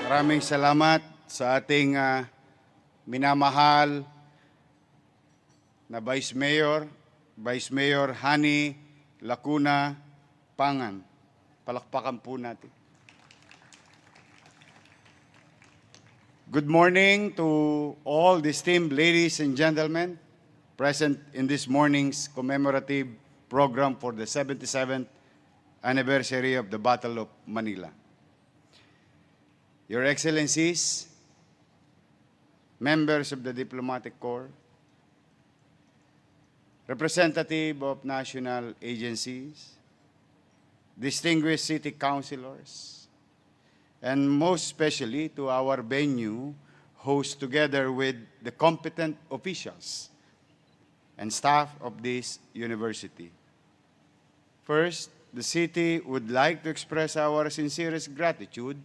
Maraming salamat sa ating minamahal na Vice Mayor Hani Lacuna Pangan. Palakpakan po natin. Good morning to all the esteemed ladies and gentlemen present in this morning's commemorative program for the 77th anniversary of the Battle of Manila. Your Excellencies, members of the Diplomatic Corps, representative of national agencies, distinguished city councilors, and most especially to our venue host together with the competent officials and staff of this university. First, the city would like to express our sincerest gratitude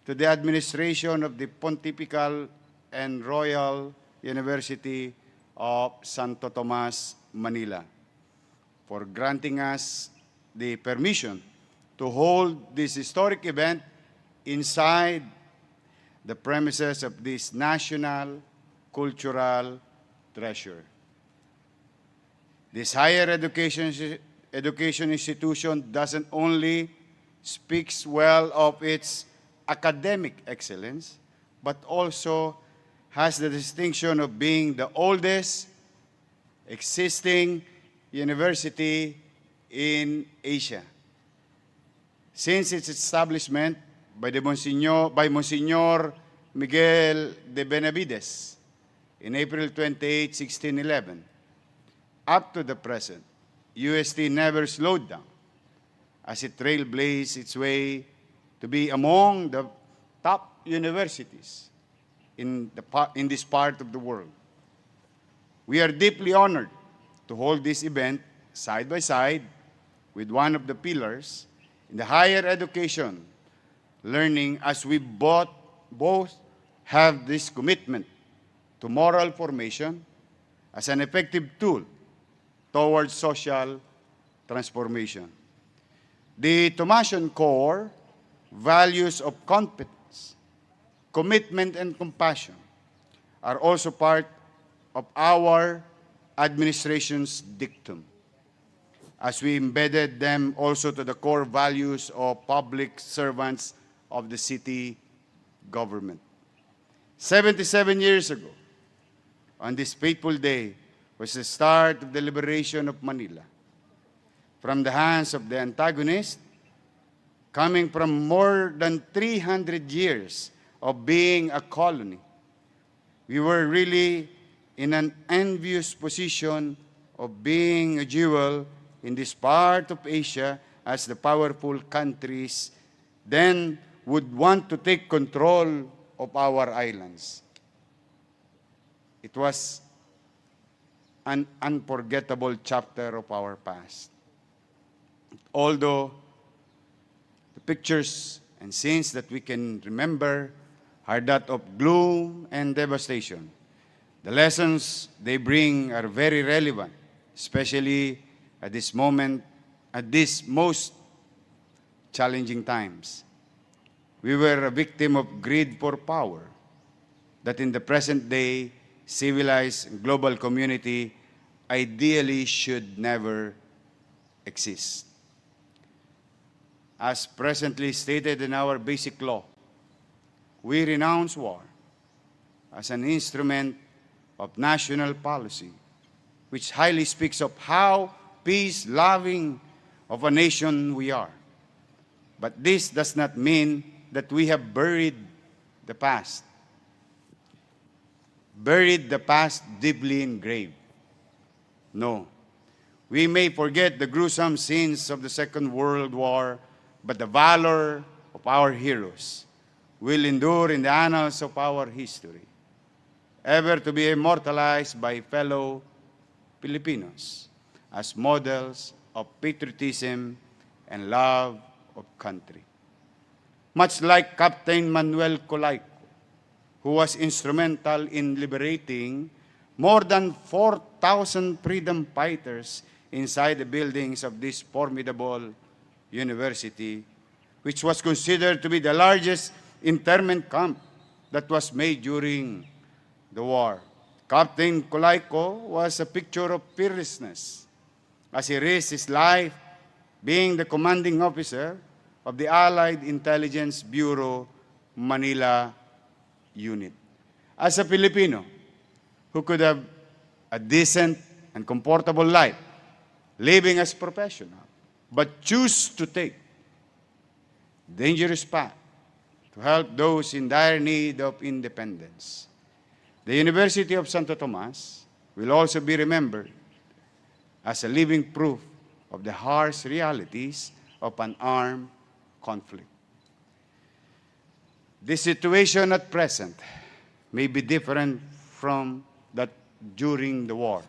to the administration of the Pontifical and Royal University of Santo Tomas, Manila, for granting us the permission to hold this historic event inside the premises of this national cultural treasure. This higher education institution doesn't only speaks well of its academic excellence, but also has the distinction of being the oldest existing university in Asia. Since its establishment by Monsignor Miguel de Benavides in April 28, 1611, up to the present, UST never slowed down as it trailblazed its way to be among the top universities in this part of the world. We are deeply honored to hold this event side by side with one of the pillars in the higher education, learning, as we both have this commitment to moral formation as an effective tool towards social transformation. The Thomasian Core values of competence, commitment, and compassion are also part of our administration's dictum, as we embedded them also to the core values of public servants of the city government. 77 years ago, on this fateful day, was the start of the liberation of Manila from the hands of the antagonist, coming from more than 300 years of being a colony. We were really in an envious position of being a jewel in this part of Asia, as the powerful countries then would want to take control of our islands. It was an unforgettable chapter of our past. Although the pictures and scenes that we can remember are that of gloom and devastation, the lessons they bring are very relevant, especially at this moment, at these most challenging times. We were a victim of greed for power that in the present day civilized global community ideally should never exist. As presently stated in our basic law, we renounce war as an instrument of national policy, which highly speaks of how peace-loving of a nation we are. But this does not mean that we have buried the past deeply engraved. No. We may forget the gruesome scenes of the Second World War, but the valor of our heroes will endure in the annals of our history, ever to be immortalized by fellow Filipinos as models of patriotism and love of country. Much like Captain Manuel Colayco, who was instrumental in liberating more than 4,000 freedom fighters inside the buildings of this formidable university, which was considered to be the largest internment camp that was made during the war. Captain Colaiko was a picture of fearlessness as he risked his life being the commanding officer of the Allied Intelligence Bureau Manila unit. As a Filipino who could have a decent and comfortable life, living as professional, but choose to take dangerous path to help those in dire need of independence. The University of Santo Tomas will also be remembered as a living proof of the harsh realities of an armed conflict. The situation at present may be different from that during the war,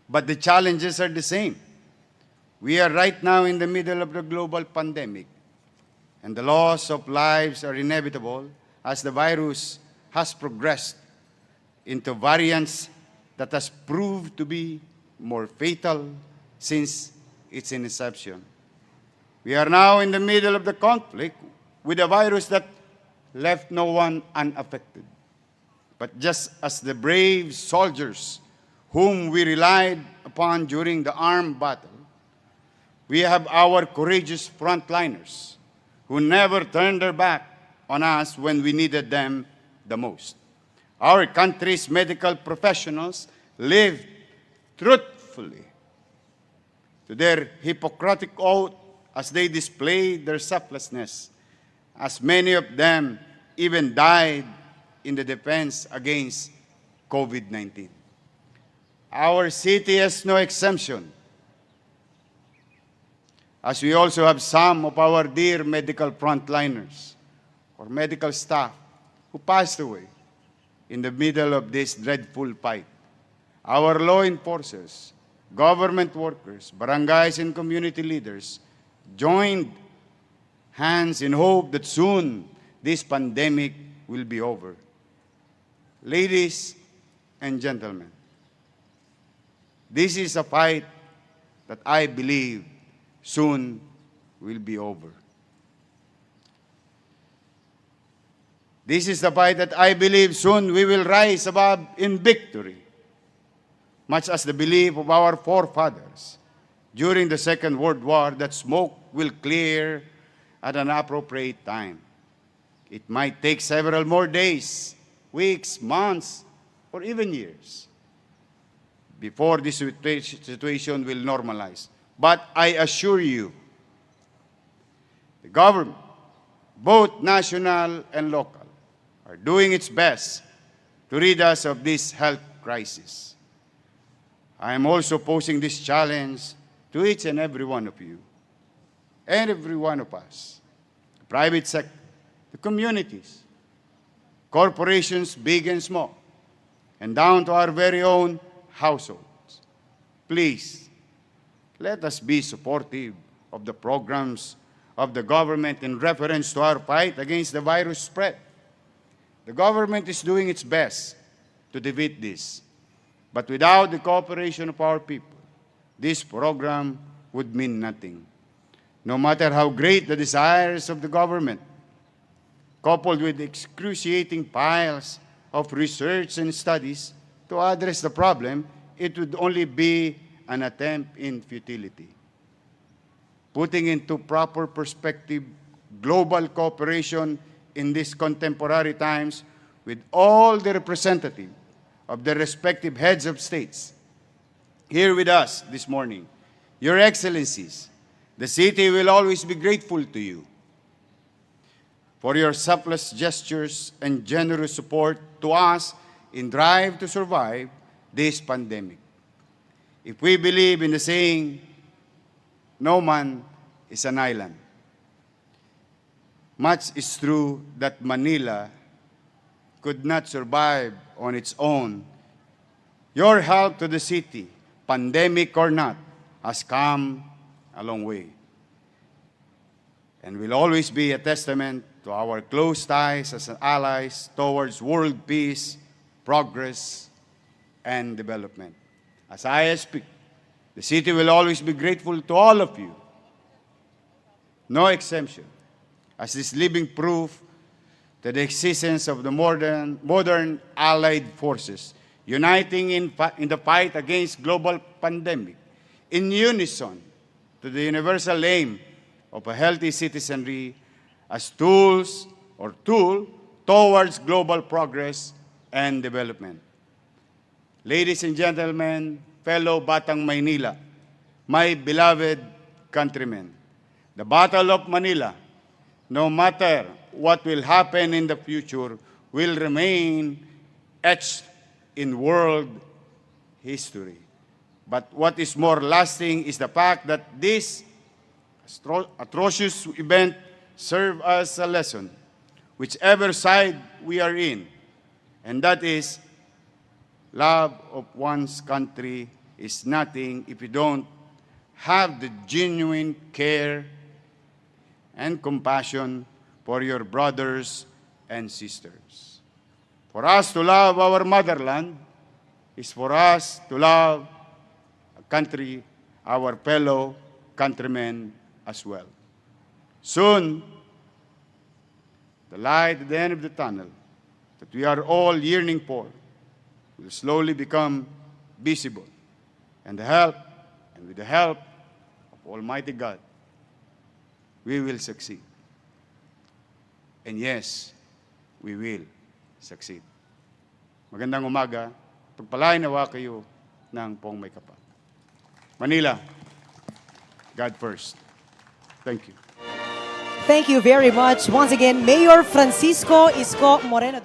but the challenges are the same. We are right now in the middle of the global pandemic, and the loss of lives are inevitable as the virus has progressed into variants that has proved to be more fatal since its inception. We are now in the middle of the conflict with a virus that left no one unaffected. But just as the brave soldiers whom we relied upon during the armed battle, we have our courageous frontliners who never turned their back on us when we needed them the most. Our country's medical professionals lived truthfully to their Hippocratic oath as they displayed their selflessness, as many of them even died in the defense against COVID-19. Our city has no exemption, as we also have some of our dear medical frontliners or medical staff who passed away in the middle of this dreadful fight. Our law enforcers, government workers, barangays, and community leaders joined hands in hope that soon this pandemic will be over. Ladies and gentlemen, this is a fight that I believe soon will be over. This is the fight that I believe soon we will rise above in victory, much as the belief of our forefathers during the Second World War that smoke will clear at an appropriate time. It might take several more days, weeks, months, or even years before this situation will normalize. But I assure you, the government, both national and local, are doing its best to rid us of this health crisis. I am also posing this challenge to each and every one of you, and every one of us, the private sector, the communities, corporations big and small, and down to our very own households. Please, let us be supportive of the programs of the government in reference to our fight against the virus spread. The government is doing its best to defeat this, but without the cooperation of our people, this program would mean nothing. No matter how great the desires of the government, coupled with excruciating piles of research and studies to address the problem, it would only be an attempt in futility. Putting into proper perspective global cooperation in these contemporary times with all the representatives of the respective heads of states here with us this morning, Your Excellencies, the city will always be grateful to you for your selfless gestures and generous support to us in drive to survive this pandemic. If we believe in the saying, no man is an island, much is true that Manila could not survive on its own. Your help to the city, pandemic or not, has come a long way and will always be a testament to our close ties as allies towards world peace, progress, and development. As I speak, the city will always be grateful to all of you, no exemption, as this living proof to the existence of the modern allied forces, uniting in the fight against global pandemic, in unison to the universal aim of a healthy citizenry as tool towards global progress and development. Ladies and gentlemen, fellow Batang Maynila, my beloved countrymen, the Battle of Manila, no matter what will happen in the future, will remain etched in world history. But what is more lasting is the fact that this atrocious event served as a lesson, whichever side we are in, and that is love of one's country is nothing if you don't have the genuine care and compassion for your brothers and sisters. For us to love our motherland is for us to love a country, our fellow countrymen as well. Soon, the light at the end of the tunnel that we are all yearning for will slowly become visible. And with the help of Almighty God, we will succeed. And yes, we will succeed. Magandang umaga. Pagpalain nawa kayo ng Pong May Kapal. Manila, God first. Thank you. Thank you very much. Once again, Mayor Francisco Isko Moreno.